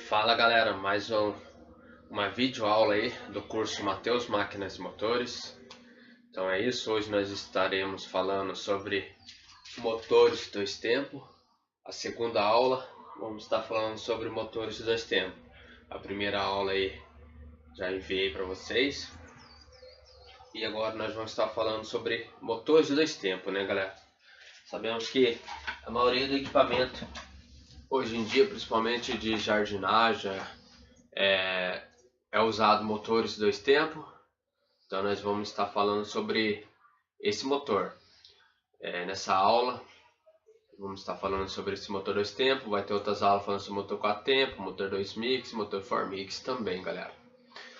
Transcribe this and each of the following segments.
Fala galera, mais uma videoaula aí do curso Matheus Máquinas e Motores. Então é isso, hoje nós estaremos falando sobre motores dois tempos. A segunda aula vamos estar falando sobre motores dois tempos. A primeira aula aí já enviei para vocês. E agora nós vamos estar falando sobre motores dois tempos, né galera? Sabemos que a maioria do equipamento hoje em dia, principalmente de jardinagem, é usado motores dois tempos. Então nós vamos estar falando sobre esse motor. Nessa aula vamos estar falando sobre esse motor dois tempos. Vai ter outras aulas falando sobre motor 4 tempos, motor 2 mix, motor 4 mix também, galera.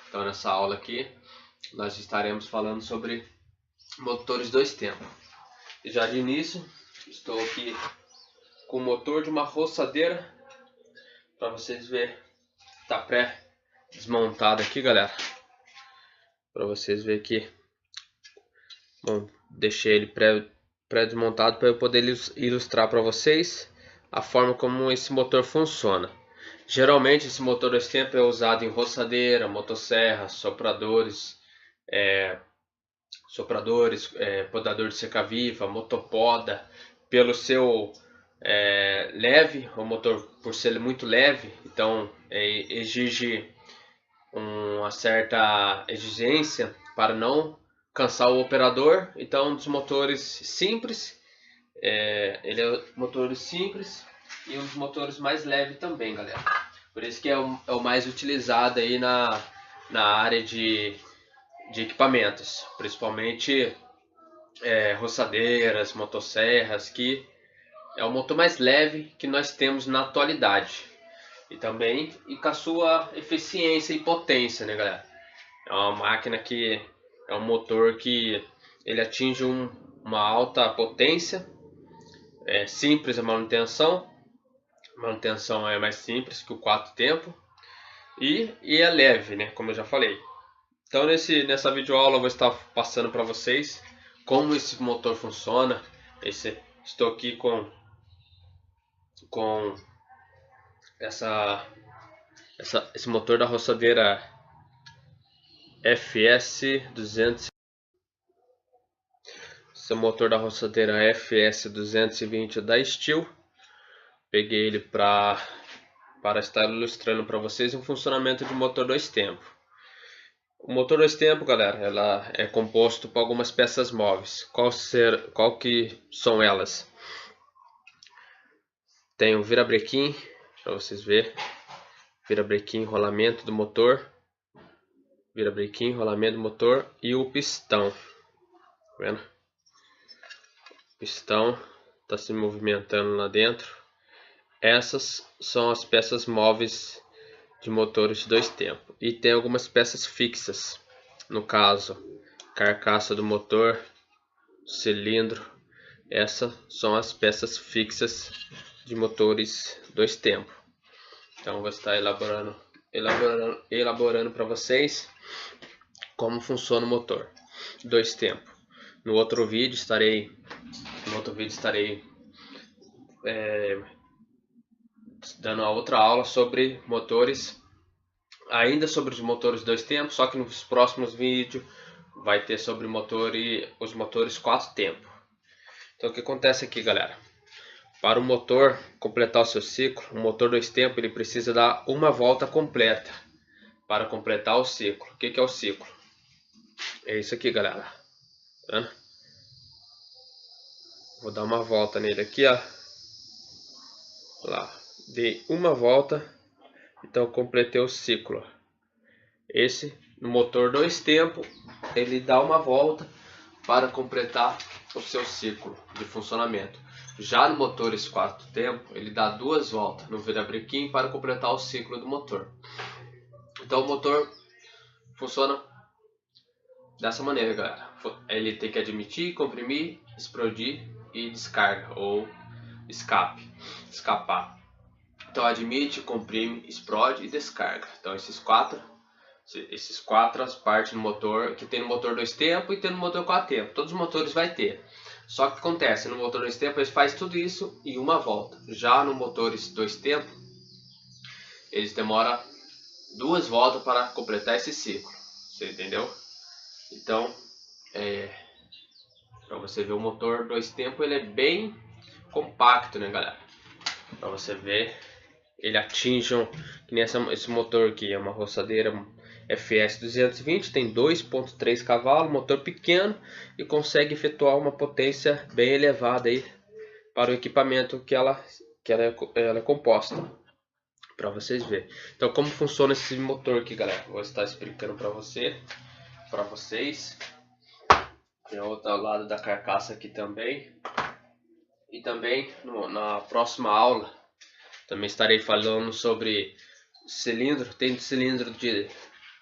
Então nessa aula aqui nós estaremos falando sobre motores dois tempos. E já de início estou aqui com o motor de uma roçadeira para vocês verem. Tá pré-desmontado aqui, galera, para vocês verem aqui. Bom, deixei ele pré-desmontado para eu poder ilustrar para vocês a forma como esse motor funciona. Geralmente esse motor dois tempos é usado em roçadeira, motosserra, sopradores, podador de cerca-viva, motopoda. Pelo seu leve, o motor por ser muito leve, então exige uma certa exigência para não cansar o operador. Então, dos motores simples, ele é motores simples e um dos motores mais leves também, galera. Por isso que é o mais utilizado aí na área de equipamentos, principalmente roçadeiras, motosserras, que é o motor mais leve que nós temos na atualidade. E também com a sua eficiência e potência, né galera? É uma máquina que é um motor que ele atinge uma alta potência. É simples a manutenção. A manutenção é mais simples que o 4 tempos. E é leve, né? Como eu já falei. Então nessa videoaula eu vou estar passando para vocês como esse motor funciona. Estou aqui com esse motor da roçadeira FS200. Esse motor da roçadeira FS220 da Stihl. Peguei ele para estar ilustrando para vocês o funcionamento de motor dois tempos. O motor dois tempos, galera, ela é composto por algumas peças móveis. Qual que são elas? Tem o virabrequim, para vocês verem. Virabrequim, rolamento do motor. Virabrequim, rolamento do motor e o pistão. Tá vendo? O pistão está se movimentando lá dentro. Essas são as peças móveis de motores dois tempos. E tem algumas peças fixas. No caso, carcaça do motor, cilindro. Essas são as peças fixas de motores dois tempos. Então vou estar elaborando para vocês como funciona o motor dois tempos. No outro vídeo estarei dando a outra aula sobre motores, ainda sobre os motores dois tempos, só que nos próximos vídeos vai ter sobre os motores 4 tempos. Então o que acontece aqui, galera? Para o motor completar o seu ciclo, o motor dois tempos ele precisa dar uma volta completa para completar o ciclo. O que é o ciclo? É isso aqui, galera. Tá vendo? Vou dar uma volta nele aqui, ó. Lá, dei uma volta, então completei o ciclo. Esse no motor dois tempos ele dá uma volta para completar o seu ciclo de funcionamento. Já no motores 4 tempos, ele dá duas voltas no virabrequim para completar o ciclo do motor. Então o motor funciona dessa maneira, galera. Ele tem que admitir, comprimir, explodir e descarga ou escapar. Então admite, comprime, explode e descarga. Então esses quatro as partes no motor que tem no motor dois tempos e tem no motor 4 tempos. Todos os motores vai ter. Só que acontece, no motor dois tempos ele faz tudo isso em uma volta. Já no motores dois tempos, eles demoram 2 voltas para completar esse ciclo. Você entendeu? Então, para você ver, o motor 2 tempos ele é bem compacto, né, galera? Para você ver, ele atinge que nem esse motor aqui, é uma roçadeira FS 220, tem 2.3 cavalos, motor pequeno e consegue efetuar uma potência bem elevada aí para o equipamento que ela é composta, para vocês verem. Então, como funciona esse motor aqui, galera? Vou estar explicando para vocês. Tem outro lado da carcaça aqui também. E também na próxima aula também estarei falando sobre cilindro. Tem cilindro de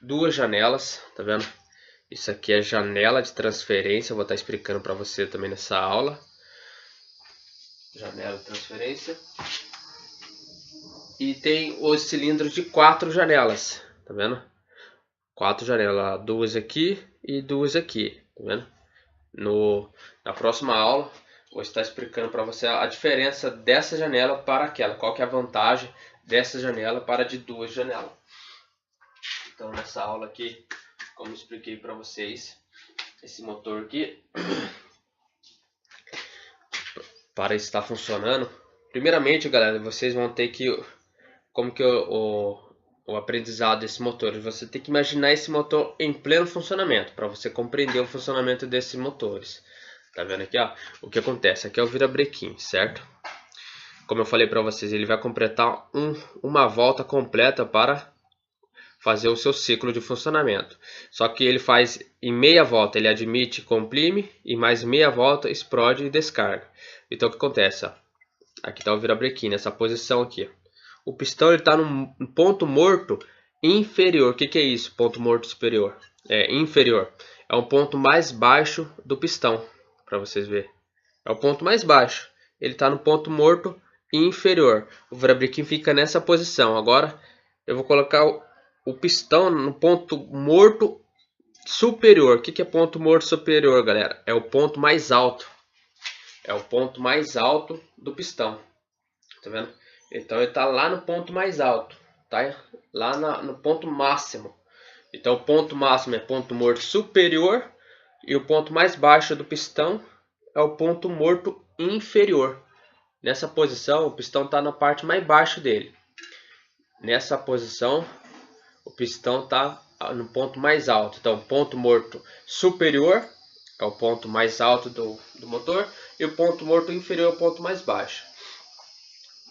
2 janelas, tá vendo? Isso aqui é janela de transferência, eu vou estar explicando para você também nessa aula. Janela de transferência. E tem os cilindros de 4 janelas, tá vendo? 4 janelas, 2 aqui e 2 aqui, tá vendo? Na próxima aula vou estar explicando para você a diferença dessa janela para aquela, qual que é a vantagem dessa janela para de 2 janelas. Então nessa aula aqui, como eu expliquei para vocês, esse motor aqui, para estar funcionando, primeiramente, galera, vocês vão ter que, como que o aprendizado desse motor, você tem que imaginar esse motor em pleno funcionamento, para você compreender o funcionamento desses motores. Tá vendo aqui, ó? O que acontece? Aqui é o virabrequim, certo? Como eu falei para vocês, ele vai completar uma volta completa para fazer o seu ciclo de funcionamento. Só que ele faz em meia volta, ele admite, comprime, e mais meia volta explode e descarga. Então o que acontece? Ó? Aqui está o virabrequim, nessa posição aqui. O pistão está no ponto morto inferior. O que é isso? Ponto morto superior. É inferior. É um ponto mais baixo do pistão, para vocês verem. É o ponto mais baixo. Ele está no ponto morto inferior. O virabrequim fica nessa posição. Agora eu vou colocar o pistão no ponto morto superior. O que é ponto morto superior, galera? É o ponto mais alto. É o ponto mais alto do pistão. Tá vendo? Então ele está lá no ponto mais alto. Tá? Lá no ponto máximo. Então o ponto máximo é ponto morto superior. E o ponto mais baixo do pistão é o ponto morto inferior. Nessa posição, o pistão está na parte mais baixa dele. Nessa posição, o pistão está no ponto mais alto. Então, ponto morto superior é o ponto mais alto do motor. E o ponto morto inferior é o ponto mais baixo.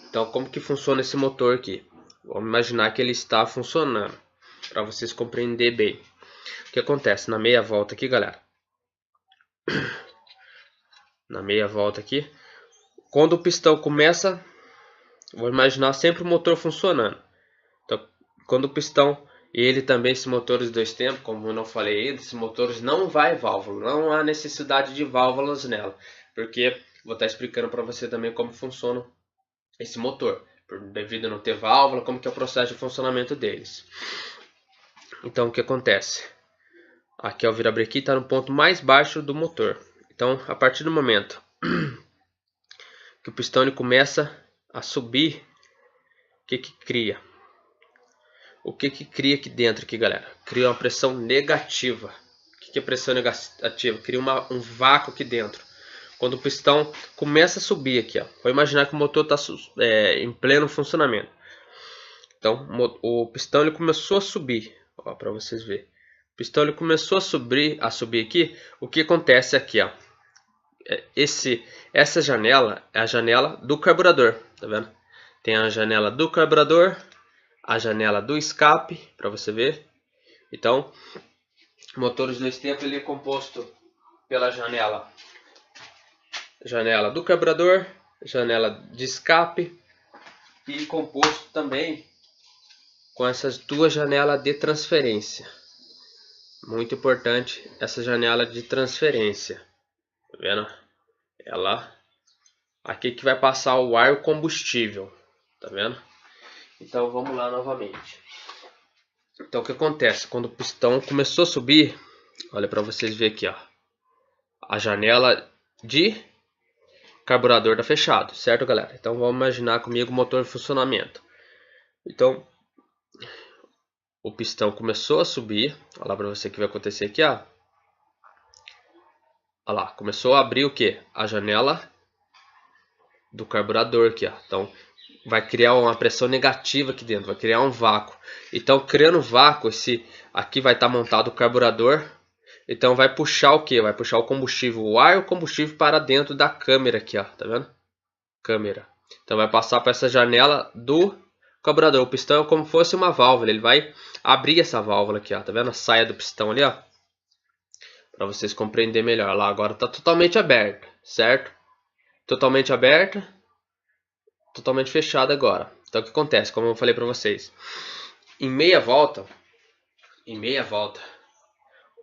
Então, como que funciona esse motor aqui? Vamos imaginar que ele está funcionando, para vocês compreenderem bem. O que acontece na meia volta aqui, galera? Na meia volta aqui, quando o pistão começa, vou imaginar sempre o motor funcionando. Então, quando o pistão, e ele também, esses motores 2 tempos, como eu não falei ainda, esses motores não vai válvula, não há necessidade de válvulas nela, porque vou estar explicando para você também como funciona esse motor, devido a não ter válvula, como que é o processo de funcionamento deles. Então o que acontece? Aqui é o virabrequim, está no ponto mais baixo do motor. Então a partir do momento que o pistão ele começa a subir, o que cria? O que cria aqui dentro, aqui, galera? Cria uma pressão negativa. O que é pressão negativa? Cria um vácuo aqui dentro. Quando o pistão começa a subir aqui, ó. Vou imaginar que o motor está em pleno funcionamento. Então, o pistão ele começou a subir, para vocês verem. O pistão ele começou a subir aqui. O que acontece aqui, ó? Essa janela é a janela do carburador, tá vendo? Tem a janela do carburador, a janela do escape, para você ver. Então, motores 2 tempos ele é composto pela janela do carburador, janela de escape e composto também com essas 2 janelas de transferência. Muito importante essa janela de transferência, tá vendo? Ela aqui que vai passar o ar e o combustível, tá vendo? Então vamos lá novamente. Então o que acontece quando o pistão começou a subir? Olha para vocês verem aqui, ó. A janela de carburador está fechado, certo, galera? Então vamos imaginar comigo o motor em funcionamento. Então o pistão começou a subir. Olha lá para você o que vai acontecer aqui, ó. Olha lá, começou a abrir o que? A janela do carburador aqui, ó. Então vai criar uma pressão negativa aqui dentro, vai criar um vácuo. Então, criando vácuo, esse aqui vai estar montado o carburador. Então vai puxar o que? Vai puxar o combustível, o ar e o combustível para dentro da câmera aqui, ó. Tá vendo? Câmera. Então vai passar para essa janela do carburador. O pistão é como se fosse uma válvula. Ele vai abrir essa válvula aqui, ó. Tá vendo a saia do pistão ali, ó? Para vocês compreenderem melhor. Lá agora está totalmente aberta, certo? Totalmente aberta. Totalmente fechada agora. Então o que acontece? Como eu falei para vocês. Em meia volta,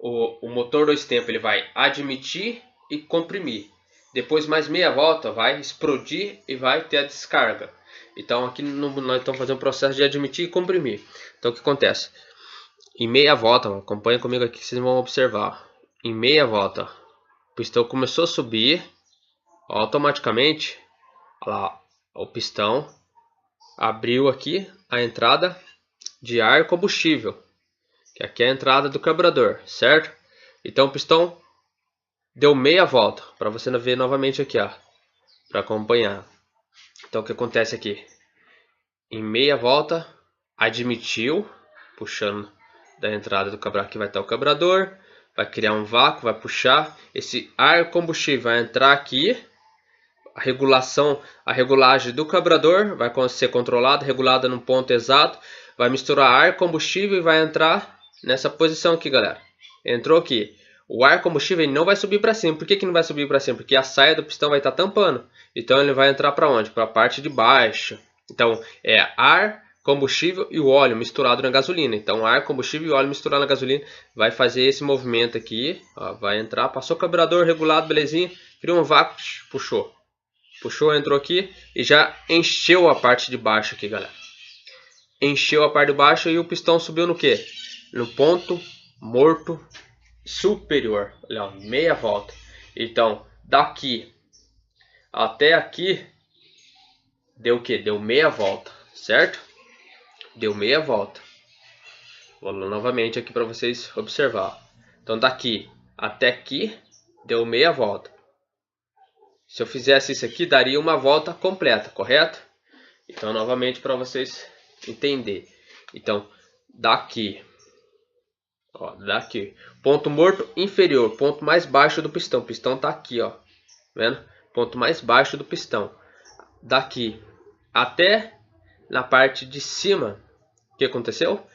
o motor 2 tempos ele vai admitir e comprimir. Depois mais meia volta vai explodir e vai ter a descarga. Então aqui nós estamos fazendo um processo de admitir e comprimir. Então o que acontece? Em meia volta, acompanha comigo aqui que vocês vão observar. Em meia volta, o pistão começou a subir. Automaticamente, olha lá, o pistão abriu aqui a entrada de ar e combustível. Que aqui é a entrada do carburador, certo? Então o pistão deu meia volta, para você ver novamente aqui, ó, para acompanhar. Então o que acontece aqui? Em meia volta, admitiu, puxando da entrada do carburador, aqui vai estar o carburador, vai criar um vácuo, vai puxar, esse ar combustível vai entrar aqui, a regulagem do carburador vai ser controlada, regulada no ponto exato, vai misturar ar combustível e vai entrar nessa posição aqui, galera. Entrou aqui. O ar combustível ele não vai subir para cima. Por que não vai subir para cima? Porque a saia do pistão vai estar tampando. Então ele vai entrar para onde? Para a parte de baixo. Então é ar, combustível e o óleo misturado na gasolina. Então ar, combustível e óleo misturado na gasolina vai fazer esse movimento aqui. Ó, vai entrar, passou o carburador regulado, belezinha. Criou um vácuo, puxou. Puxou, entrou aqui e já encheu a parte de baixo aqui, galera. Encheu a parte de baixo e o pistão subiu no que? No ponto morto superior. Olha, meia volta. Então, daqui até aqui deu o que? Deu meia volta, certo? Deu meia volta. Vou novamente aqui para vocês observar. Então, daqui até aqui deu meia volta. Se eu fizesse isso aqui, daria uma volta completa, correto? Então, novamente para vocês entenderem. Então, daqui, ó, daqui, ponto morto inferior, ponto mais baixo do pistão. O pistão tá aqui, ó, vendo? Ponto mais baixo do pistão. Daqui até na parte de cima, o que aconteceu?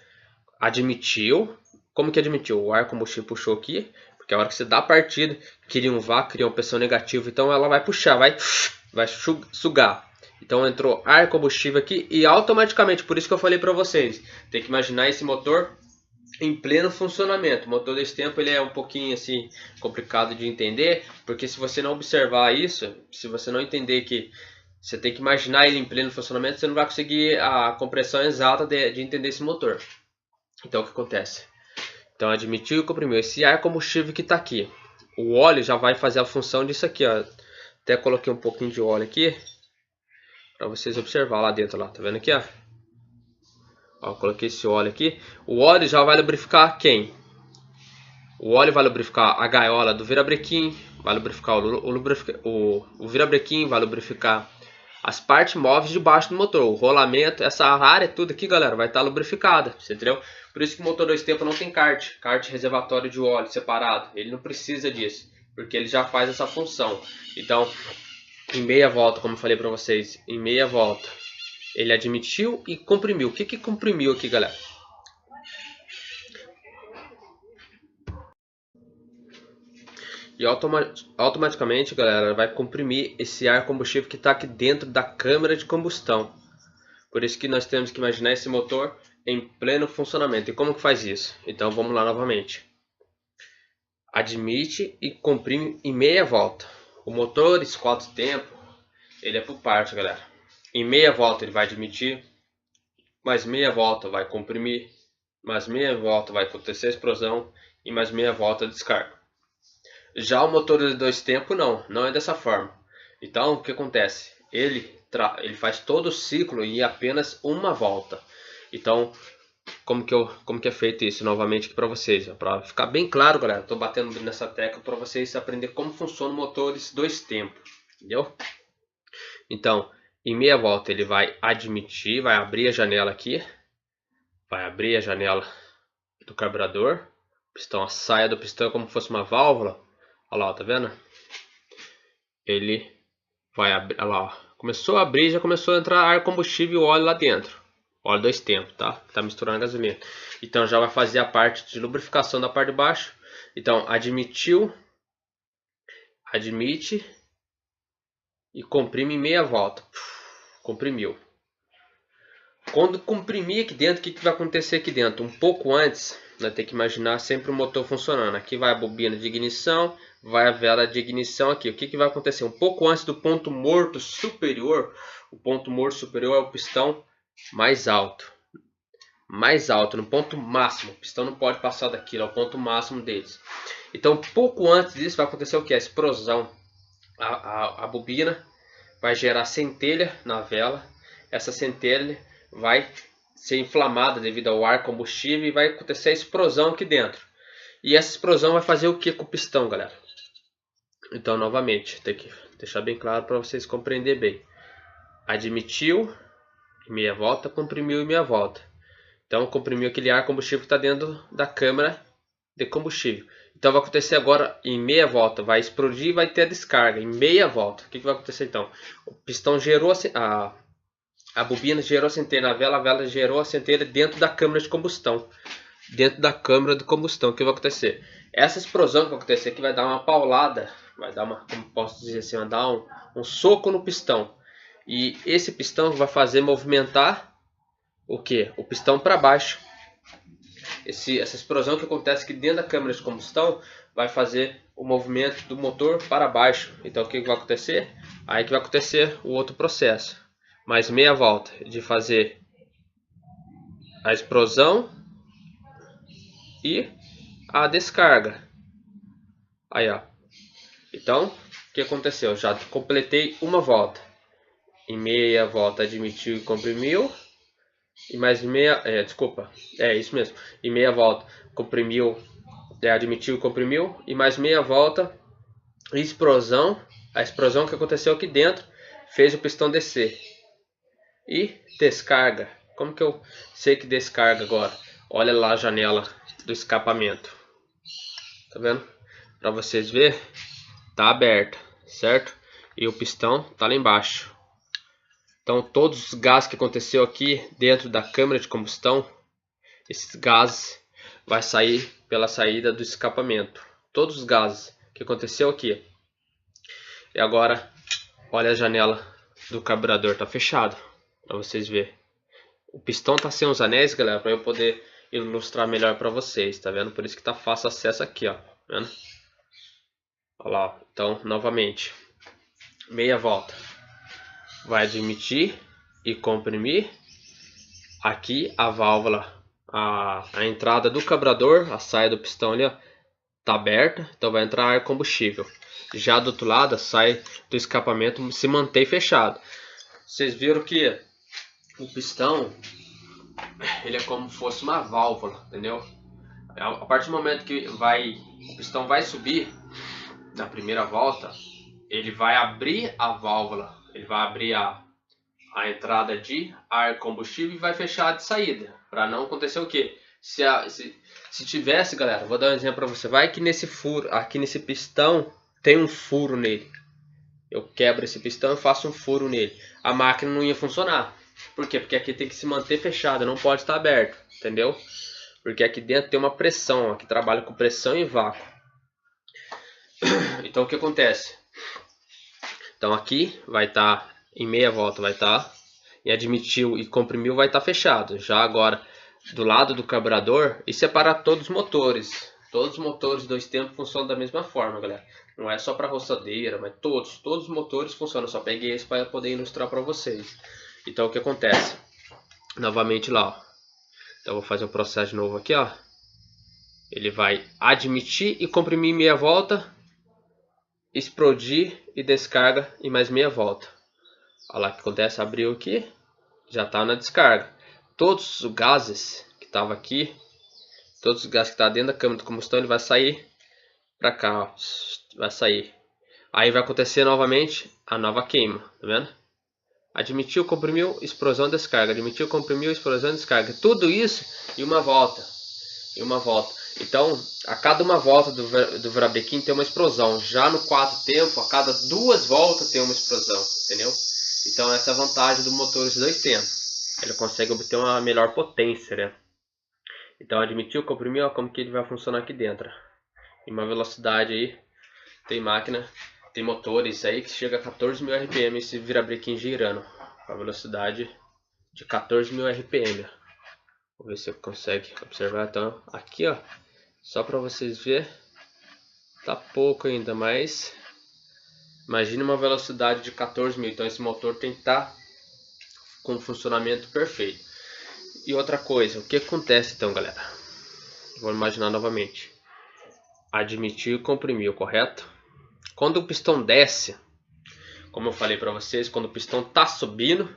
Admitiu. Como que admitiu? O ar combustível puxou aqui, porque a hora que você dá a partida, cria um vácuo, cria uma pressão negativa, então ela vai puxar, vai sugar. Então entrou ar combustível aqui e automaticamente, por isso que eu falei para vocês, tem que imaginar esse motor em pleno funcionamento. O motor desse tempo ele é um pouquinho assim complicado de entender, porque se você não observar isso, se você não entender que você tem que imaginar ele em pleno funcionamento, você não vai conseguir a compreensão exata de entender esse motor. Então o que acontece? Então admitiu e comprimiu. Esse ar combustível que está aqui, o óleo já vai fazer a função disso aqui, ó. Até coloquei um pouquinho de óleo aqui para vocês observar lá dentro, lá, tá vendo aqui, ó? Ó, coloquei esse óleo aqui. O óleo já vai lubrificar quem? O óleo vai lubrificar a gaiola do virabrequim, vai lubrificar o virabrequim, vai lubrificar as partes móveis de baixo do motor, o rolamento, essa área tudo aqui, galera, vai estar lubrificada, você entendeu? Por isso que o motor 2 tempos não tem kart reservatório de óleo separado, ele não precisa disso, porque ele já faz essa função. Então, em meia volta, como eu falei para vocês, em meia volta, ele admitiu e comprimiu. O que que comprimiu aqui, galera? E automaticamente, galera, vai comprimir esse ar combustível que está aqui dentro da câmara de combustão. Por isso que nós temos que imaginar esse motor em pleno funcionamento. E como que faz isso? Então vamos lá novamente. Admite e comprime em meia volta. O motor esse 4 tempos, ele é por parte, galera. Em meia volta ele vai admitir, mais meia volta vai comprimir, mais meia volta vai acontecer a explosão e mais meia volta descarga. Já o motor de 2 tempos não é dessa forma. Então o que acontece? Ele faz todo o ciclo em apenas uma volta. Então como que é feito isso novamente aqui para vocês, para ficar bem claro, galera. Estou batendo nessa tecla para vocês aprenderem como funciona o motores 2 tempos, entendeu? Então, em meia volta ele vai admitir, vai abrir a janela aqui, vai abrir a janela do carburador, pistão, a saia do pistão como se fosse uma válvula, olha lá, tá vendo? Ele vai abrir, olha lá, ó. Começou a abrir, já começou a entrar ar, combustível e óleo lá dentro. Óleo 2 tempos, tá? Tá misturando a gasolina. Então já vai fazer a parte de lubrificação da parte de baixo. Então admitiu, admite e comprime em meia volta. Comprimiu. Quando comprimir aqui dentro, o que vai acontecer aqui dentro? Um pouco antes, nós temos que imaginar sempre o motor funcionando. Aqui vai a bobina de ignição, vai a vela de ignição aqui. O que vai acontecer? Um pouco antes do ponto morto superior, o ponto morto superior é o pistão mais alto. Mais alto, no ponto máximo. O pistão não pode passar daquilo, é o ponto máximo deles. Então, pouco antes disso vai acontecer o que? A explosão. A bobina vai gerar centelha na vela. Essa centelha vai ser inflamada devido ao ar combustível e vai acontecer a explosão aqui dentro. E essa explosão vai fazer o que com o pistão, galera? Então, novamente, tem que deixar bem claro para vocês compreenderem bem. Admitiu, meia volta, comprimiu e meia volta. Então, comprimiu aquele ar combustível que está dentro da câmara de combustível. Então, vai acontecer agora em meia volta, vai explodir e vai ter a descarga em meia volta. O que vai acontecer então? O pistão gerou a bobina gerou a centelha na vela, a vela gerou a centelha dentro da câmara de combustão. Dentro da câmara de combustão, o que vai acontecer? Essa explosão que vai acontecer aqui vai dar uma paulada, vai dar uma, como posso dizer assim, vai dar um soco no pistão. E esse pistão vai fazer movimentar o que? O pistão para baixo. Essa explosão que acontece aqui dentro da câmara de combustão vai fazer o movimento do motor para baixo. Então o que vai acontecer? Aí que vai acontecer o outro processo. Mais meia volta de fazer a explosão e a descarga. Aí, ó. Então, o que aconteceu? Já completei uma volta. Em meia volta admitiu e comprimiu. E mais meia... desculpa. É isso mesmo. Em meia volta comprimiu, admitiu e comprimiu. E mais meia volta explosão. A explosão que aconteceu aqui dentro fez o pistão descer. E descarga. Como que eu sei que descarga agora? Olha lá a janela do escapamento. Tá vendo? Para vocês verem, tá aberta, certo? E o pistão tá lá embaixo. Então todos os gases que aconteceu aqui dentro da câmara de combustão, esses gases vai sair pela saída do escapamento. Todos os gases que aconteceu aqui. E agora, olha a janela do carburador, tá fechado, para vocês verem. O pistão tá sem os anéis, galera, para eu poder ilustrar melhor para vocês, tá vendo? Por isso que tá fácil acesso aqui, ó, tá vendo? Olha lá, então, novamente, meia volta. Vai admitir e comprimir. Aqui a válvula, a entrada do carburador, a saia do pistão ali, ó, tá aberta, então vai entrar ar combustível. Já do outro lado, a saia do escapamento se mantém fechado. Vocês viram que o pistão, ele é como se fosse uma válvula, entendeu? A partir do momento que o pistão vai subir na primeira volta, ele vai abrir a válvula, ele vai abrir a entrada de ar combustível e vai fechar a de saída, para não acontecer o que? Se tivesse, galera, vou dar um exemplo para você, vai que nesse furo, aqui nesse pistão tem um furo nele, eu quebro esse pistão e faço um furo nele, a máquina não ia funcionar. Por quê? Porque aqui tem que se manter fechado, não pode estar aberto, entendeu? Porque aqui dentro tem uma pressão, aqui trabalha com pressão e vácuo. Então o que acontece? Então aqui vai estar em meia volta, vai estar, e admitiu e comprimiu vai estar fechado. Já agora do lado do carburador, isso é para todos os motores. Todos os motores 2 tempos funcionam da mesma forma, galera. Não é só para roçadeira, mas todos os motores funcionam. Eu só peguei esse para poder ilustrar para vocês. Então o que acontece? Novamente lá, ó. Então eu vou fazer o processo de novo aqui, ó. Ele vai admitir e comprimir meia volta, explodir e descarga em mais meia volta. Olha lá o que acontece, abriu aqui, já está na descarga. Todos os gases que estava aqui, todos os gases que estão dentro da câmara de combustão, ele vai sair para cá, ó, vai sair. Aí vai acontecer novamente a nova queima, tá vendo? Admitiu, comprimiu, explosão, descarga. Admitiu, comprimiu, explosão, descarga. Tudo isso em uma volta. Então, a cada uma volta do Verabequim tem uma explosão. Já no 4 tempo, a cada 2 voltas tem uma explosão, entendeu? Então essa é a vantagem do motor de 2 tempos. Ele consegue obter uma melhor potência, né? Então admitiu, comprimiu, ó, como que ele vai funcionar aqui dentro. Em uma velocidade aí, tem motores aí que chega a 14.000 RPM esse virabrequim girando. Com a velocidade de 14.000 RPM. Vou ver se você consegue observar. Então aqui, ó, só para vocês verem, tá pouco ainda, mas imagine uma velocidade de 14.000. Então esse motor tem que estar com funcionamento perfeito. E outra coisa, o que acontece então, galera? Vou imaginar novamente. Admitiu e comprimiu, correto? Quando o pistão desce, como eu falei para vocês, quando o pistão está subindo,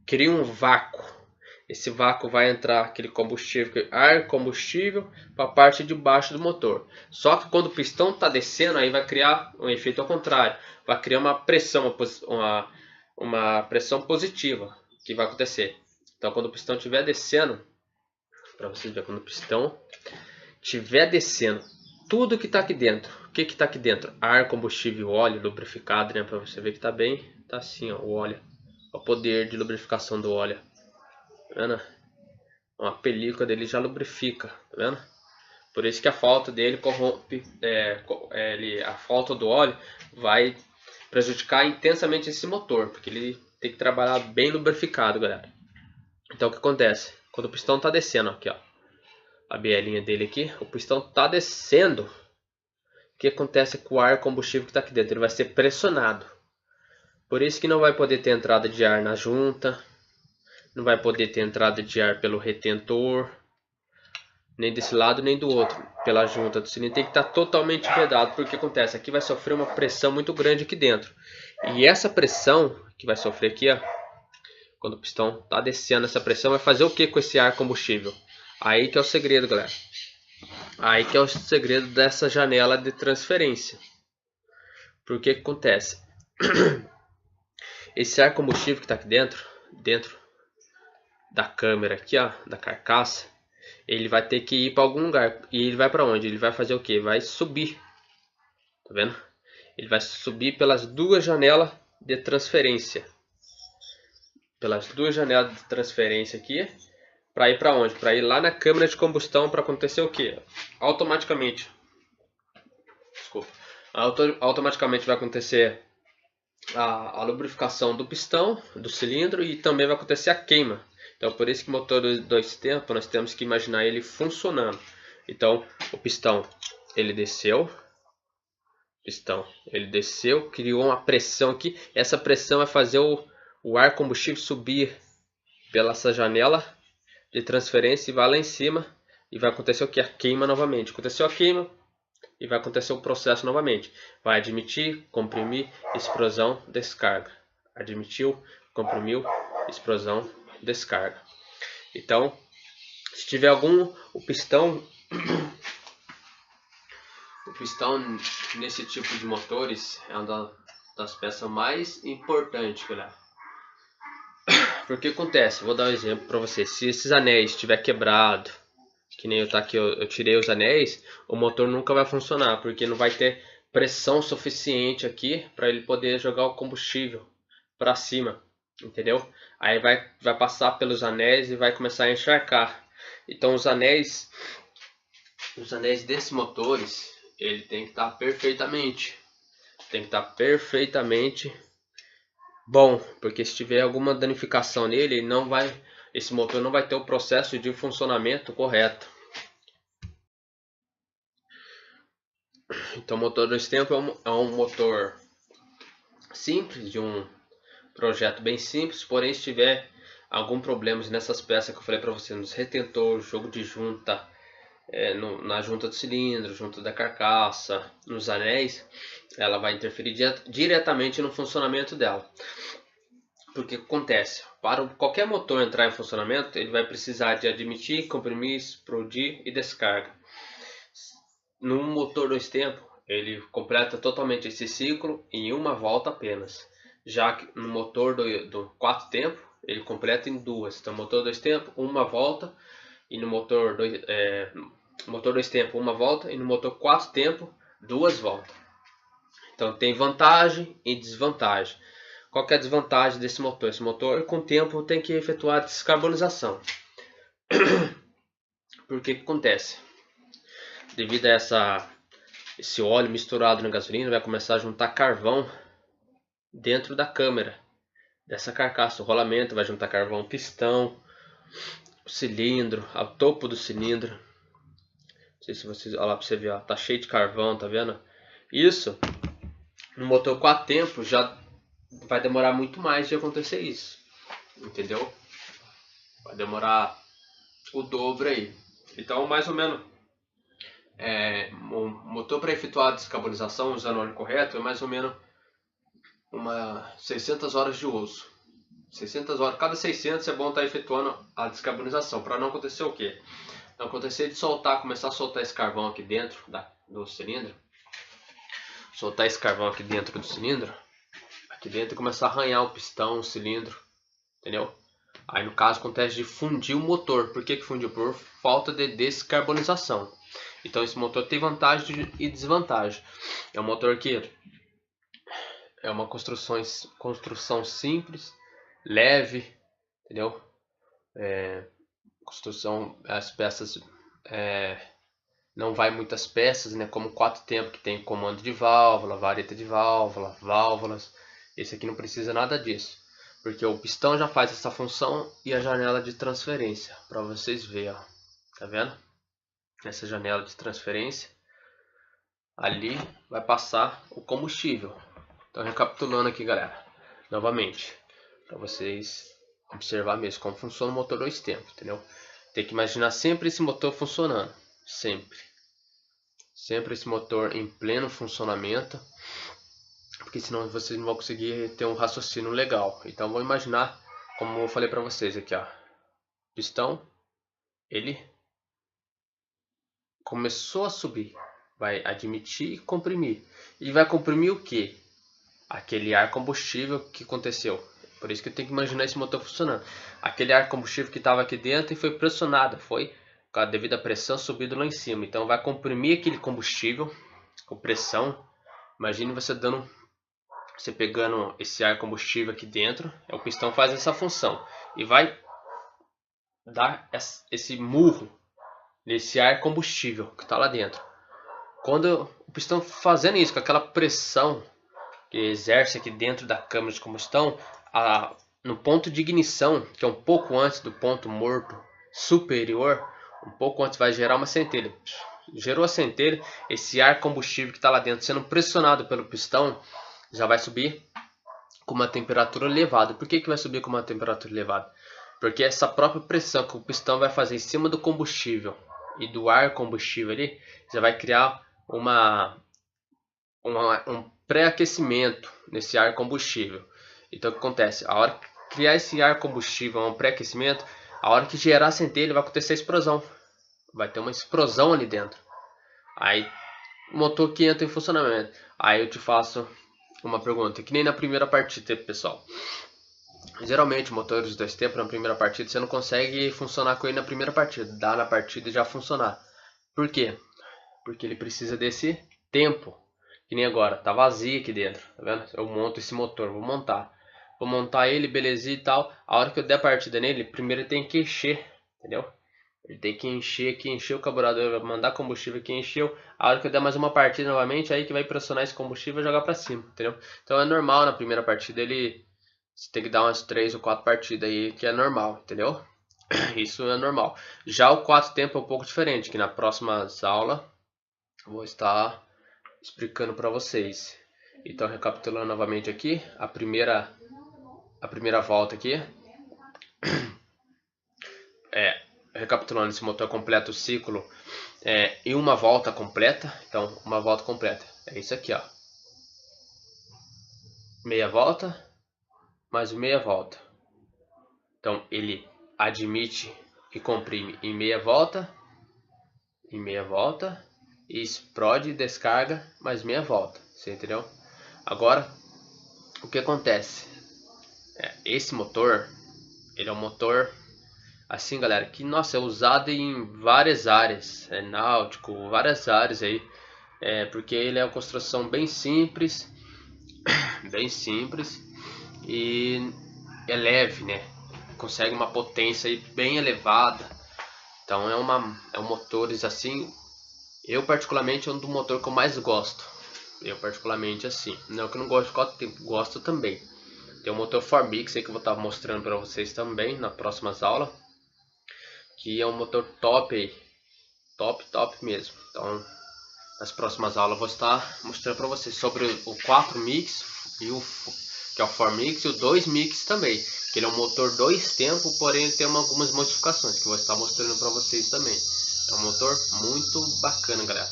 cria um vácuo. Esse vácuo vai entrar aquele combustível, ar combustível, para a parte de baixo do motor. Só que quando o pistão está descendo, aí vai criar um efeito ao contrário. Vai criar uma pressão positiva que vai acontecer. Então quando o pistão estiver descendo, para vocês verem, quando o pistão estiver descendo, tudo que está aqui dentro, o que está aqui dentro? Ar, combustível, óleo, lubrificado, né? Para você ver que está bem, tá assim, ó, o óleo, o poder de lubrificação do óleo, tá vendo? A película dele já lubrifica, tá vendo? Por isso que a falta dele corrompe, a falta do óleo vai prejudicar intensamente esse motor, porque ele tem que trabalhar bem lubrificado, galera. Então o que acontece? Quando o pistão está descendo, aqui ó, a bielinha dele aqui, o pistão está descendo, o que acontece com o ar combustível que está aqui dentro? Ele vai ser pressionado. Por isso que não vai poder ter entrada de ar na junta, não vai poder ter entrada de ar pelo retentor, nem desse lado nem do outro, pela junta do cilindro. Tem que estar totalmente vedado, porque acontece? Aqui vai sofrer uma pressão muito grande aqui dentro. E essa pressão que vai sofrer aqui, ó, quando o pistão está descendo, essa pressão vai fazer o que com esse ar combustível? Aí que é o segredo, galera. Aí que é o segredo dessa janela de transferência. Porque que acontece? Esse ar combustível que está aqui dentro da câmera aqui, ó, da carcaça, ele vai ter que ir para algum lugar. E ele vai para onde? Ele vai fazer o que? Vai subir. Tá vendo? Ele vai subir pelas 2 janelas de transferência. Pelas 2 janelas de transferência aqui. Para ir para onde? Para ir lá na câmara de combustão, para acontecer o que? Automaticamente. Desculpa. Automaticamente vai acontecer a lubrificação do pistão, do cilindro, e também vai acontecer a queima. Então por isso que o motor de 2 tempos nós temos que imaginar ele funcionando. Então o pistão ele desceu, criou uma pressão aqui. Essa pressão vai fazer o ar combustível subir pela essa janela de transferência e vai lá em cima e vai acontecer o que? A queima novamente. Aconteceu a queima e vai acontecer o processo novamente. Vai admitir, comprimir, explosão, descarga. Admitiu, comprimiu, explosão, descarga. Então, se tiver o pistão nesse tipo de motores é uma das peças mais importantes, galera. Porque acontece, vou dar um exemplo para vocês. Se esses anéis estiver quebrado, que nem eu tá aqui, eu tirei os anéis, o motor nunca vai funcionar, porque não vai ter pressão suficiente aqui para ele poder jogar o combustível para cima, entendeu? Aí vai passar pelos anéis e vai começar a encharcar. Então os anéis desses motores, ele tem que estar perfeitamente bom, porque se tiver alguma danificação nele, esse motor não vai ter o processo de funcionamento correto. Então o motor 2 tempos é um motor simples, de um projeto bem simples, porém se tiver algum problema nessas peças que eu falei para você, nos retentores, jogo de junta, na junta do cilindro, junta da carcaça, nos anéis, ela vai interferir diretamente no funcionamento dela. Porque o que acontece? Para qualquer motor entrar em funcionamento, ele vai precisar de admitir, comprimir, explodir e descarga. No motor 2 tempos, ele completa totalmente esse ciclo em uma volta apenas. Já que no motor do 4 tempos, ele completa em duas. Então, motor 2 tempos, uma volta, e no motor 2 tempos, uma volta, e no motor 4 tempos, duas voltas. Então, tem vantagem e desvantagem. Qual que é a desvantagem desse motor? Esse motor, com o tempo, tem que efetuar a descarbonização. Porque o que acontece? Devido a esse óleo misturado na gasolina, vai começar a juntar carvão dentro da câmara, dessa carcaça. O rolamento vai juntar carvão, pistão, o cilindro, ao topo do cilindro. Não sei se vocês... Olha lá para você ver, ó, tá cheio de carvão, tá vendo? Isso, no motor 4 tempos, já vai demorar muito mais de acontecer isso, entendeu? Vai demorar o dobro aí. Então, mais ou menos, o motor para efetuar a descarbonização usando o óleo correto é mais ou menos 600 horas de uso. 600 horas, cada 600 é bom estar efetuando a descarbonização, para não acontecer o quê? Não acontecer de começar a soltar esse carvão aqui dentro do cilindro. Soltar esse carvão aqui dentro do cilindro, aqui dentro, e começar a arranhar o pistão, o cilindro, entendeu? Aí no caso acontece de fundir o motor. Por que fundiu? Por falta de descarbonização. Então esse motor tem vantagem e desvantagem. É um motor que é uma construção simples, leve, entendeu? Construção, as peças, não vai muitas peças, né? Como 4 tempos, que tem comando de válvula, vareta de válvula, válvulas. Esse aqui não precisa nada disso, porque o pistão já faz essa função e a janela de transferência, para vocês verem, ó. Tá vendo? Essa janela de transferência, ali vai passar o combustível. Então, recapitulando aqui, galera, novamente, para vocês observar mesmo como funciona o motor 2 tempos, entendeu? Tem que imaginar sempre esse motor funcionando, sempre esse motor em pleno funcionamento, porque senão vocês não vão conseguir ter um raciocínio legal. Então, vou imaginar, como eu falei para vocês aqui, ó, pistão, ele começou a subir, vai admitir e comprimir. E vai comprimir o que? Aquele ar combustível que aconteceu. Por isso que eu tenho que imaginar esse motor funcionando. Aquele ar combustível que estava aqui dentro e foi pressionado, foi devido à pressão subido lá em cima. Então vai comprimir aquele combustível com pressão. Imagine você pegando esse ar combustível aqui dentro. O pistão faz essa função e vai dar esse murro nesse ar combustível que está lá dentro. Quando o pistão fazendo isso, com aquela pressão que exerce aqui dentro da câmara de combustão, no ponto de ignição, que é um pouco antes do ponto morto superior, um pouco antes, vai gerar uma centelha. Gerou a centelha, esse ar combustível que está lá dentro sendo pressionado pelo pistão já vai subir com uma temperatura elevada. Por que vai subir com uma temperatura elevada? Porque essa própria pressão que o pistão vai fazer em cima do combustível e do ar combustível ali, já vai criar um pré-aquecimento nesse ar combustível. Então o que acontece? A hora que criar esse ar combustível, um pré-aquecimento, a hora que gerar a centelha vai acontecer a explosão. Vai ter uma explosão ali dentro. Aí o motor que entra em funcionamento. Aí eu te faço uma pergunta, que nem na primeira partida, pessoal. Geralmente motores de 2 tempos na primeira partida você não consegue funcionar com ele na primeira partida. Dá na partida e já funcionar. Por quê? Porque ele precisa desse tempo. Que nem agora, tá vazio aqui dentro, tá vendo? Eu monto esse motor, vou montar ele, belezinha e tal. A hora que eu der a partida nele, primeiro ele tem que encher, entendeu? Ele tem que encher o carburador, mandar combustível que encheu. A hora que eu der mais uma partida novamente, aí que vai pressionar esse combustível e jogar pra cima, entendeu? Então é normal na primeira partida você tem que dar umas 3 ou 4 partidas aí, que é normal, entendeu? Isso é normal. Já o 4 tempos é um pouco diferente, que na próxima aula eu vou estar explicando para vocês. Então, recapitulando novamente aqui, a primeira volta aqui, recapitulando, esse motor completa o ciclo em uma volta completa. Então, uma volta completa é isso aqui, ó, meia volta, mais meia volta. Então ele admite e comprime em meia volta, e explode e descarga mais meia volta. Você entendeu? Agora, o que acontece? Esse motor, ele é um motor assim, galera, que nossa, é usado em várias áreas, náutico, várias áreas aí, porque ele é uma construção bem simples e é leve, né? Consegue uma potência aí bem elevada. Então é um motores assim, eu particularmente é um do motor que eu mais gosto. Eu particularmente assim, não que eu não gosto de 4 tempos, gosto também. Tem o motor Formix aí que eu vou estar mostrando para vocês também nas próximas aulas, que é um motor top aí, top mesmo. Então nas próximas aulas eu vou estar mostrando para vocês sobre o 4 Mix e que é o 4 Mix e o 2 Mix também, que ele é um motor 2 tempos, porém ele tem algumas modificações que eu vou estar mostrando para vocês também. É um motor muito bacana, galera.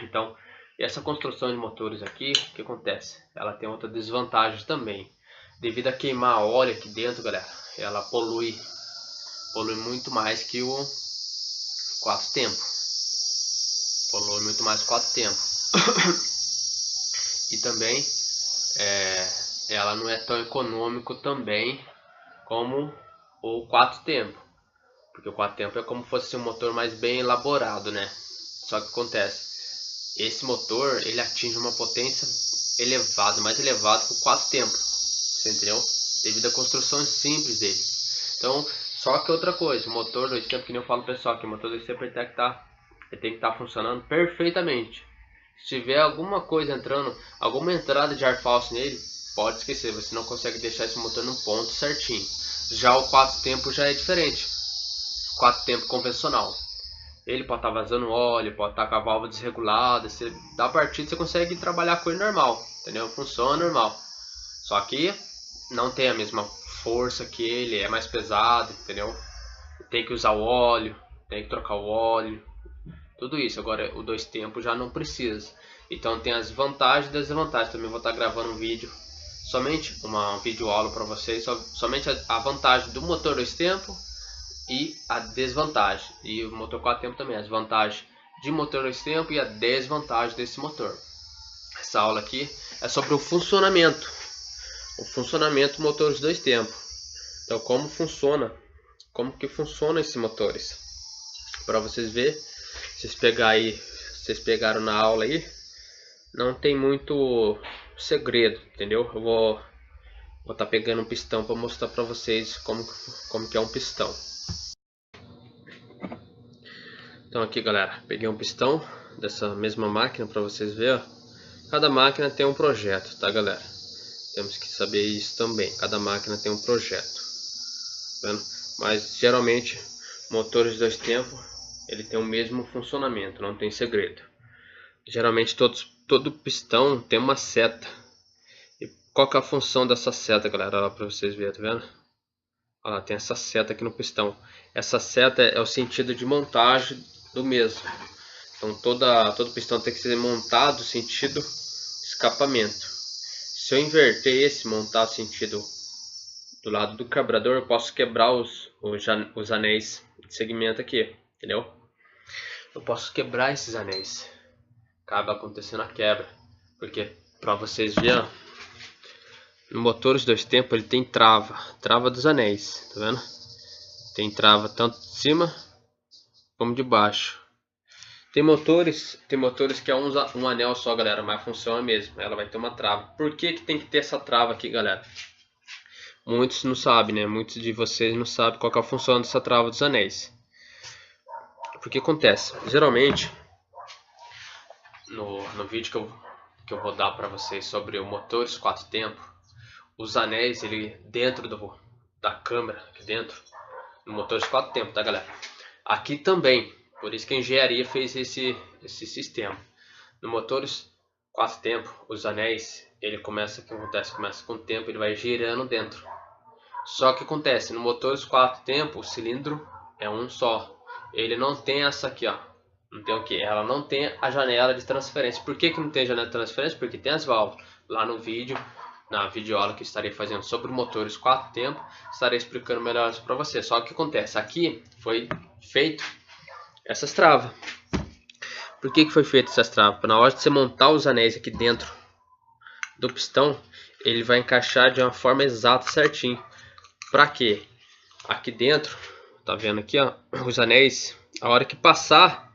Então, essa construção de motores aqui, o que acontece? Ela tem outra desvantagem também. Devido a queimar óleo aqui dentro, galera, ela polui muito mais que o 4 tempos. Polui muito mais 4 tempos. E também ela não é tão econômico também como o 4 tempos. Porque o 4 tempos é como se fosse um motor mais bem elaborado, né? Só que acontece, esse motor ele atinge uma potência elevada, mais elevada que o 4 tempos. Você entendeu? Devido à construção simples dele. Então, só que outra coisa, o motor 2 tempos, que nem eu falo pessoal, que o motor 2 tempos ele tem que estar funcionando perfeitamente. Se tiver alguma coisa entrando, alguma entrada de ar falso nele, pode esquecer, você não consegue deixar esse motor no ponto certinho. Já o 4 tempos já é diferente. 4 tempos convencional, ele pode estar vazando óleo, pode estar com a válvula desregulada, você dá partida, você consegue trabalhar com ele normal, entendeu? Funciona normal. Só que não tem a mesma força que ele, é mais pesado, entendeu? Tem que usar o óleo, tem que trocar o óleo, tudo isso. Agora o 2 tempos já não precisa. Então tem as vantagens e desvantagens. Também vou estar gravando um vídeo, somente uma vídeo aula para vocês, somente a vantagem do motor 2 tempos e a desvantagem. E o motor 4 tempos também, as vantagens de motor 2 tempos e a desvantagem desse motor. Essa aula aqui é sobre o funcionamento do motores 2 tempos. Então como que funciona esses motores, para vocês verem. Vocês pegaram na aula aí, não tem muito segredo, entendeu? Eu vou estar pegando um pistão para mostrar para vocês como que é um pistão. Então aqui, galera, peguei um pistão dessa mesma máquina para vocês verem. Cada máquina tem um projeto, tá, galera? Temos que saber isso também. Cada máquina tem um projeto, tá vendo? Mas geralmente motores 2 tempos ele tem o mesmo funcionamento, não tem segredo. Geralmente todo pistão tem uma seta. E qual que é a função dessa seta, galera? Olha lá para vocês verem, tá vendo? Olha lá, tem essa seta aqui no pistão. Essa seta é o sentido de montagem do mesmo. Então todo pistão tem que ser montado no sentido escapamento. Se eu inverter esse, montar o sentido do lado do carburador, eu posso quebrar os anéis de segmento aqui, entendeu? Eu posso quebrar esses anéis. Acaba acontecendo a quebra, porque para vocês verem, no motores 2 tempos ele tem trava dos anéis, tá vendo? Tem trava tanto de cima como de baixo. Tem motores que é um anel só, galera, mas funciona mesmo. Ela vai ter uma trava. Por que tem que ter essa trava aqui, galera? Muitos não sabem, né? Muitos de vocês não sabem qual que é a função dessa trava dos anéis. Porque acontece, geralmente no vídeo que eu vou dar para vocês sobre o motores 4 tempos, os anéis ele dentro da câmera, aqui dentro, no motores 4 tempos, tá, galera? Aqui também, por isso que a engenharia fez esse sistema. No motores 4 tempos, os anéis, ele começa com o tempo, ele vai girando dentro. Só que acontece, no motores 4 tempos, o cilindro é um só. Ele não tem essa aqui, ó. Não tem o que? Ela não tem a janela de transferência. Por que não tem janela de transferência? Porque tem as válvulas. Lá no vídeo na videoaula que estarei fazendo sobre motores 4 tempos, estarei explicando melhor isso para você. Só que o que acontece? Aqui foi feito essas travas. Por que foi feito essas travas? Na hora de você montar os anéis aqui dentro do pistão, ele vai encaixar de uma forma exata, certinho. Para quê? Aqui dentro, tá vendo aqui, ó, os anéis, a hora que passar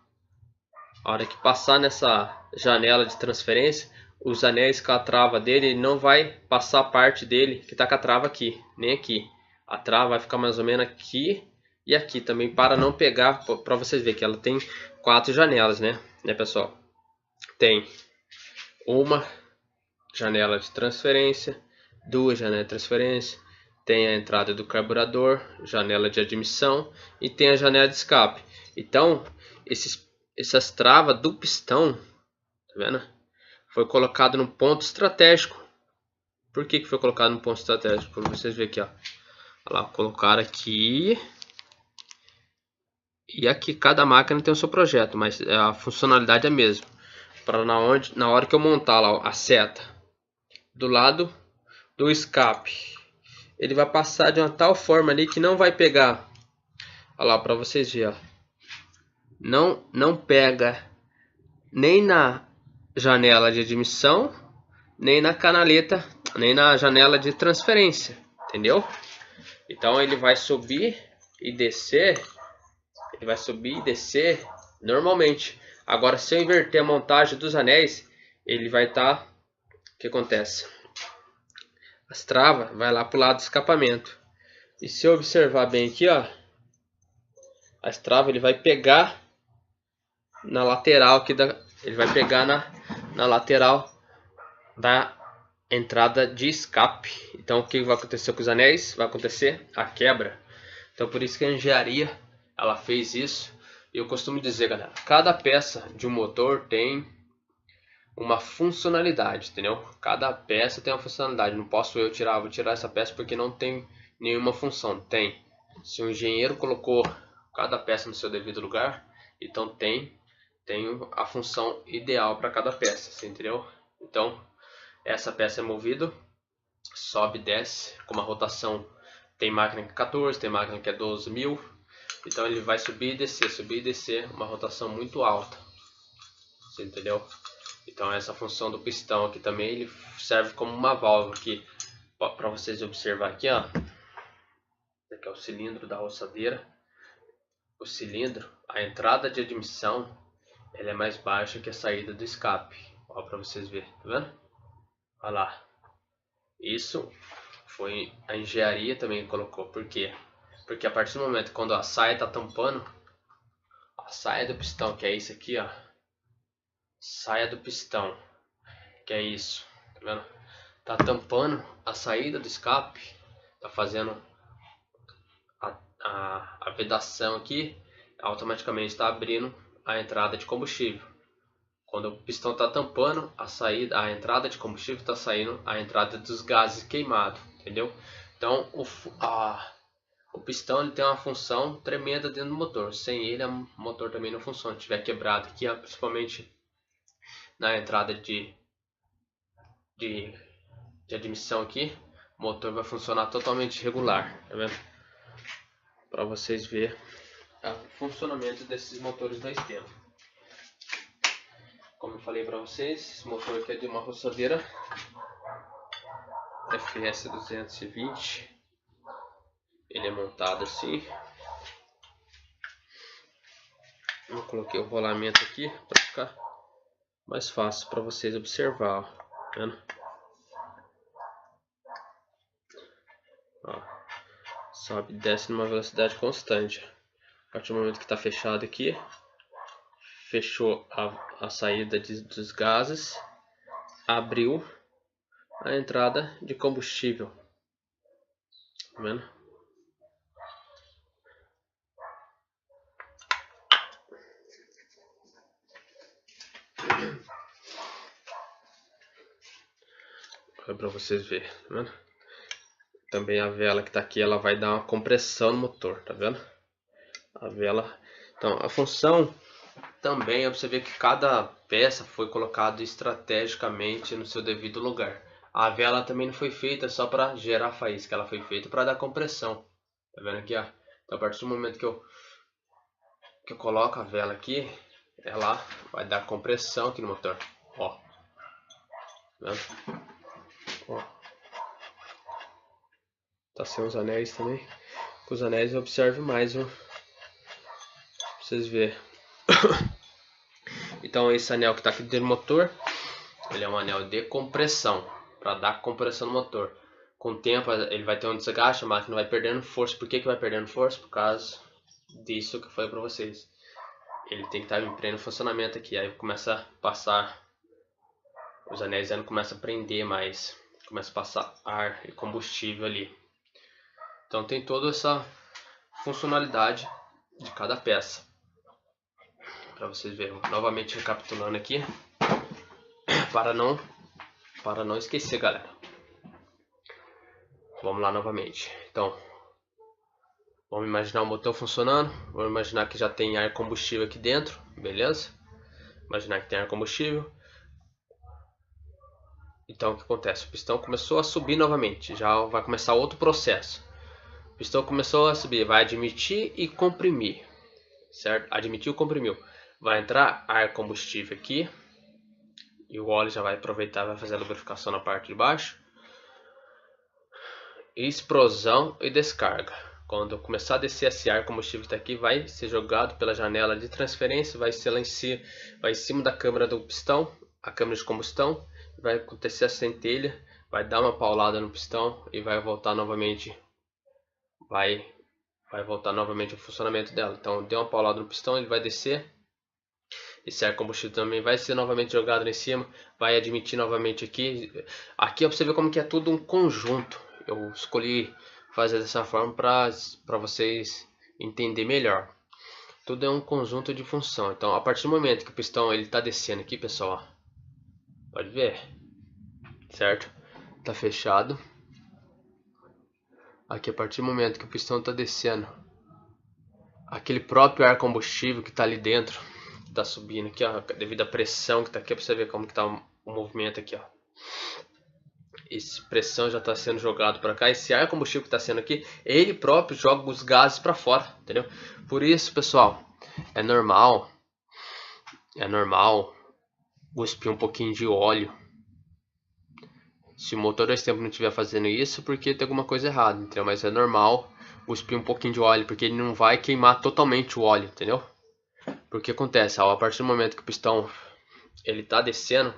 nessa janela de transferência, os anéis com a trava dele, ele não vai passar a parte dele que tá com a trava aqui, nem aqui. A trava vai ficar mais ou menos aqui e aqui também, para não pegar, para vocês verem que ela tem 4 janelas, né, pessoal? Tem uma janela de transferência, 2 janelas de transferência, tem a entrada do carburador, janela de admissão e tem a janela de escape. Então, essas travas do pistão, tá vendo? Foi colocado num ponto estratégico. Por que foi colocado num ponto estratégico? Para vocês verem aqui, ó. Olha lá, colocaram aqui. E aqui cada máquina tem o seu projeto, mas a funcionalidade é a mesma. Para na hora que eu montar lá a seta do lado do escape, ele vai passar de uma tal forma ali que não vai pegar. Olha lá, para vocês verem, ó. Não pega nem na janela de admissão, nem na canaleta, nem na janela de transferência, entendeu? Então ele vai subir e descer, normalmente. Agora, se eu inverter a montagem dos anéis, ele vai estar, o que acontece? As travas vai lá para o lado do escapamento. E se eu observar bem aqui, ó, as travas ele vai pegar na lateral aqui ele vai pegar na lateral da entrada de escape. Então o que vai acontecer com os anéis? Vai acontecer a quebra. Então por isso que a engenharia ela fez isso. E eu costumo dizer, galera, cada peça de um motor tem uma funcionalidade, entendeu? Cada peça tem uma funcionalidade. Não posso vou tirar essa peça porque não tem nenhuma função. Tem. Se o engenheiro colocou cada peça no seu devido lugar, então tem a função ideal para cada peça, você entendeu? Então essa peça é movida, sobe e desce com uma rotação. Tem máquina que é 14, tem máquina que é 12.000. Então ele vai subir e descer, uma rotação muito alta, você entendeu? Então essa função do pistão aqui também ele serve como uma válvula aqui para vocês observar aqui, ó. Esse aqui é o cilindro da roçadeira. O cilindro, a entrada de admissão, ela é mais baixa que a saída do escape. Ó, para vocês verem, tá vendo? Olha lá. Isso foi a engenharia também que colocou. Por quê? Porque a partir do momento quando a saia está tampando, a saia do pistão, que é isso aqui, ó. Saia do pistão, que é isso, tá vendo? Tá tampando a saída do escape, tá fazendo a vedação aqui, automaticamente está abrindo a entrada de combustível. Quando o pistão está tampando a entrada de combustível, está saindo a entrada dos gases queimados, entendeu? Então o pistão ele tem uma função tremenda dentro do motor. Sem ele o motor também não funciona. Se tiver quebrado aqui, principalmente na entrada de admissão aqui, o motor vai funcionar totalmente regular, tá vendo? Para vocês verem o funcionamento desses motores 2 tempos. Como eu falei para vocês, esse motor aqui é de uma roçadeira FS 220. Ele é montado assim. Eu coloquei o rolamento aqui para ficar mais fácil para vocês observar, ó. Tá vendo? Ó, sobe e desce numa velocidade constante. A partir do momento que está fechado aqui, fechou a saída dos gases, abriu a entrada de combustível, tá vendo? Olha para vocês verem, tá vendo? Também a vela que está aqui, ela vai dar uma compressão no motor, tá vendo? A vela. Então a função também é você ver que cada peça foi colocada estrategicamente no seu devido lugar. A vela também não foi feita só para gerar faísca, ela foi feita para dar compressão. Tá vendo aqui, ó? Então a partir do momento que eu coloco a vela aqui, ela vai dar compressão aqui no motor. Ó. Tá vendo? Ó. Tá sem os anéis também. Com os anéis eu observo mais, ó. Pra vocês verem. Então esse anel que tá aqui dentro do motor, ele é um anel de compressão, para dar compressão no motor. Com o tempo ele vai ter um desgaste, a máquina vai perdendo força. Por que vai perdendo força? Por causa disso que eu falei para vocês. Ele tem que estar em pleno funcionamento aqui. Aí começa a passar, os anéis não começam a prender mais, começa a passar ar e combustível ali. Então tem toda essa funcionalidade de cada peça, para vocês verem. Novamente recapitulando aqui, para não esquecer, galera. Vamos lá novamente. Então, vamos imaginar o motor funcionando. Vamos imaginar que já tem ar combustível aqui dentro, beleza? Imaginar que tem ar combustível. Então o que acontece? O pistão começou a subir novamente. Já vai começar outro processo. O pistão começou a subir, vai admitir e comprimir, certo? Admitiu e comprimiu. Vai entrar ar combustível aqui. E o óleo já vai aproveitar, vai fazer a lubrificação na parte de baixo. Explosão e descarga. Quando começar a descer esse ar combustível que está aqui, vai ser jogado pela janela de transferência, vai ser lá em cima, vai em cima da câmara do pistão, a câmara de combustão, vai acontecer a centelha, vai dar uma paulada no pistão e vai voltar novamente, vai voltar novamente o funcionamento dela. Então deu uma paulada no pistão, ele vai descer. Esse ar combustível também vai ser novamente jogado lá em cima, vai admitir novamente aqui. Aqui ó, pra você ver como que é tudo um conjunto. Eu escolhi fazer dessa forma para vocês entenderem melhor. Tudo é um conjunto de função. Então, a partir do momento que o pistão ele está descendo aqui, pessoal, ó, pode ver, certo? Tá fechado. Aqui, a partir do momento que o pistão está descendo, aquele próprio ar combustível que está ali dentro, está subindo aqui, ó, devido à pressão que está aqui, para você ver como que está o movimento aqui, ó. Essa pressão já está sendo jogado para cá. Esse ar combustível que está sendo aqui, ele próprio joga os gases para fora, entendeu? Por isso, pessoal, é normal cuspir um pouquinho de óleo. Se o motor 2 tempos não estiver fazendo isso, porque tem alguma coisa errada, entendeu? Mas é normal cuspir um pouquinho de óleo, porque ele não vai queimar totalmente o óleo, entendeu? Porque acontece, ó, a partir do momento que o pistão ele está descendo,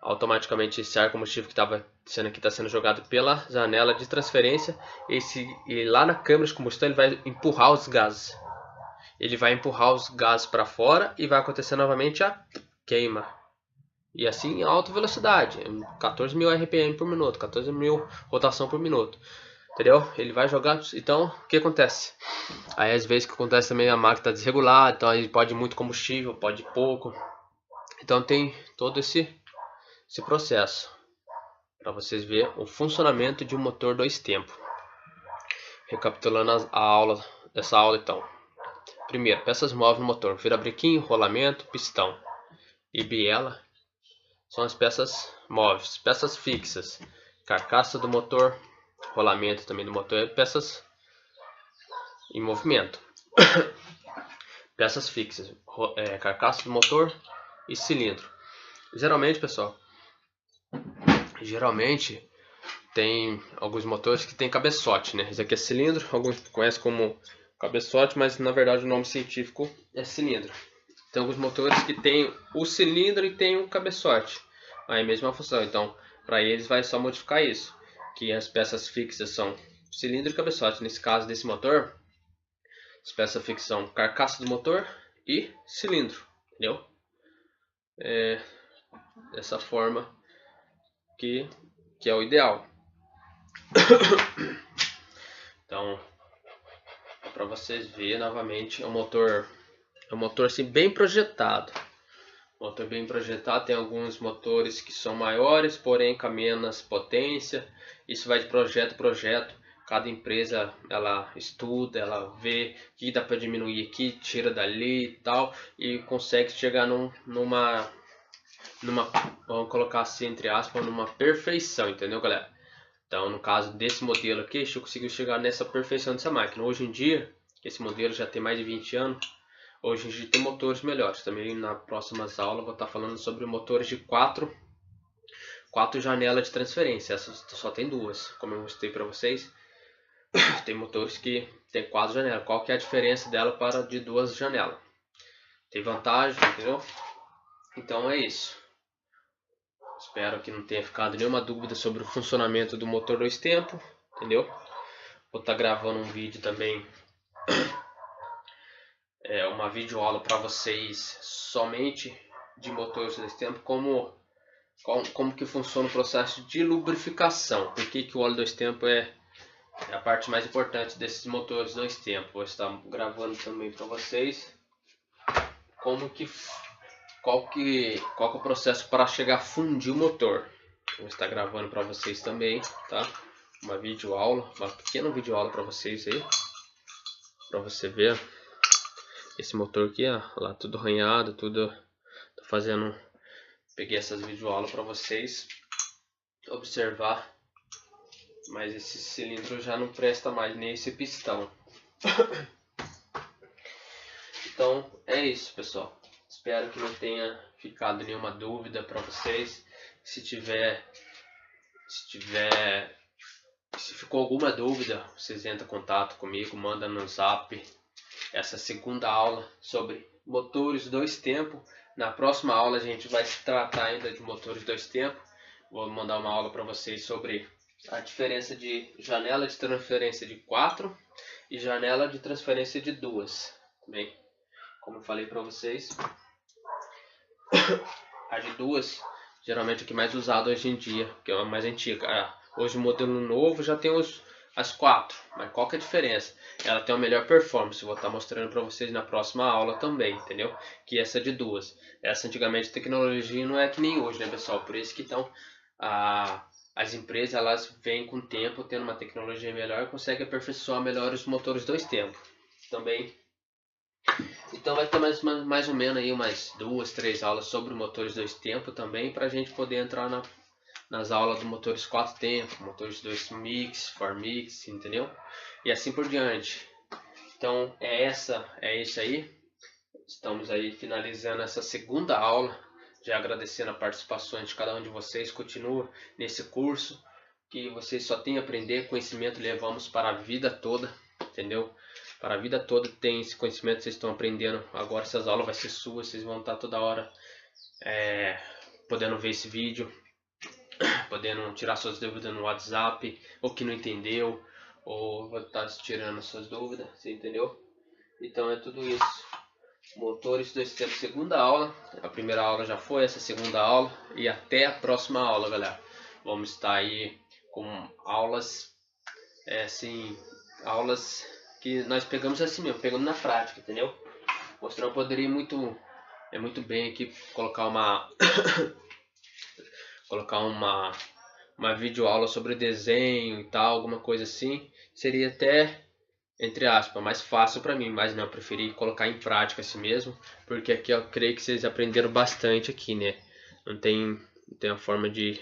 automaticamente esse ar combustível que estava sendo aqui está sendo jogado pela janela de transferência. E lá na câmara de combustão ele vai empurrar os gases. Ele vai empurrar os gases para fora e vai acontecer novamente a queima. E assim em alta velocidade, 14.000 RPM por minuto, 14.000 rotação por minuto. Entendeu? Ele vai jogar. Então, o que acontece? Aí às vezes que acontece também a máquina está desregulada, então ele pode muito combustível, pode pouco. Então tem todo esse processo para vocês verem o funcionamento de um motor 2 tempos. Recapitulando a aula dessa aula, então: primeiro, peças móveis no motor: virabrequim, rolamento, pistão e biela são as peças móveis. Peças fixas: carcaça do motor, rolamento também do motor e peças em movimento. Peças fixas: carcaça do motor e cilindro. Geralmente, pessoal, tem alguns motores que tem cabeçote, né? Esse aqui é cilindro, alguns conhecem como cabeçote, mas na verdade o nome científico é cilindro. Tem alguns motores que tem o cilindro e tem o cabeçote, aí mesma função. Então, para eles vai só modificar isso, que as peças fixas são cilindro e cabeçote. Nesse caso desse motor, as peças fixas são carcaça do motor e cilindro, entendeu? Dessa forma que é o ideal. Então, para vocês verem novamente, é um motor assim, bem projetado. Motor bem projetado. Tem alguns motores que são maiores, porém com menos potência. Isso vai de projeto a projeto. Cada empresa ela estuda, ela vê que dá para diminuir aqui, tira dali e tal, e consegue chegar numa vamos colocar assim entre aspas, numa perfeição, entendeu, galera? Então, no caso desse modelo aqui, a gente conseguiu chegar nessa perfeição dessa máquina. Hoje em dia, esse modelo já tem mais de 20 anos, hoje a gente tem motores melhores. Também nas próximas aulas eu vou estar falando sobre motores de 4 janelas de transferência. Essa só tem duas, como eu mostrei para vocês. Tem motores que tem 4 janelas. Qual que é a diferença dela para de 2 janelas? Tem vantagem, entendeu? Então é isso. Espero que não tenha ficado nenhuma dúvida sobre o funcionamento do motor 2 tempos, entendeu? Vou estar gravando um vídeo também, uma videoaula para vocês somente de motores 2 tempos, como que funciona o processo de lubrificação. Por que o óleo 2 tempos é a parte mais importante desses motores 2 tempos. Vou estar gravando também para vocês qual que é o processo para chegar a fundir o motor. Vou estar gravando para vocês também, tá? Uma pequena videoaula para vocês aí, para você ver esse motor aqui, ó, lá tudo arranhado, tudo. Tô fazendo, peguei essas videoaulas para vocês observar, mas esse cilindro já não presta mais, nem esse pistão. Então é isso, pessoal. Espero que não tenha ficado nenhuma dúvida para vocês. Se ficou alguma dúvida, vocês entram em contato comigo, manda no zap. Essa segunda aula sobre motores 2 tempos. Na próxima aula a gente vai se tratar ainda de motores 2 tempos. Vou mandar uma aula para vocês sobre a diferença de janela de transferência de 4 e janela de transferência de 2. Bem, como eu falei para vocês, a de 2 geralmente é o que mais usado hoje em dia, que é a mais antiga. Hoje o modelo novo já tem as 4, mas qual que é a diferença? Ela tem uma melhor performance, vou estar mostrando para vocês na próxima aula também, entendeu? Que essa de 2. Essa antigamente a tecnologia não é que nem hoje, né, pessoal? Por isso que as empresas elas vêm com o tempo tendo uma tecnologia melhor e conseguem aperfeiçoar melhor os motores 2 tempos também. Então vai ter mais ou menos aí umas 2, 3 aulas sobre motores 2 tempos também, para a gente poder entrar nas aulas do motores 4 tempos, motores 2 mix, 4 mix, entendeu? E assim por diante. Então é isso aí. Estamos aí finalizando essa segunda aula. Já agradecendo a participação de cada um de vocês. Continua nesse curso, que vocês só têm a aprender. Conhecimento levamos para a vida toda, entendeu? Para a vida toda tem esse conhecimento que vocês estão aprendendo. Agora essas aulas vai ser suas, vocês vão estar toda hora podendo ver esse vídeo, podendo tirar suas dúvidas no WhatsApp, ou que não entendeu, ou vou estar tirando suas dúvidas, você entendeu? Então é tudo isso. Motores 2 tempos, segunda aula. A primeira aula já foi, essa segunda aula. E até a próxima aula, galera. Vamos estar aí com aulas, aulas que nós pegamos assim mesmo, pegando na prática, entendeu? Mostrar eu poderia muito bem aqui colocar uma videoaula sobre desenho e tal, alguma coisa assim. Seria até, entre aspas, mais fácil para mim, mas não, eu preferi colocar em prática assim mesmo, porque aqui eu creio que vocês aprenderam bastante aqui, né? Não tem a forma de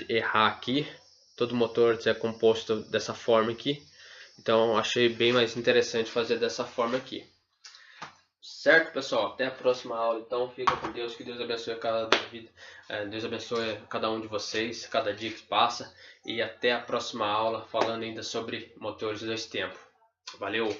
errar aqui. Todo motor é composto dessa forma aqui, então achei bem mais interessante fazer dessa forma aqui. Certo, pessoal? Até a próxima aula. Então fica com Deus, que Deus abençoe Deus abençoe cada um de vocês, cada dia que passa, e até a próxima aula falando ainda sobre motores 2 tempos. Valeu!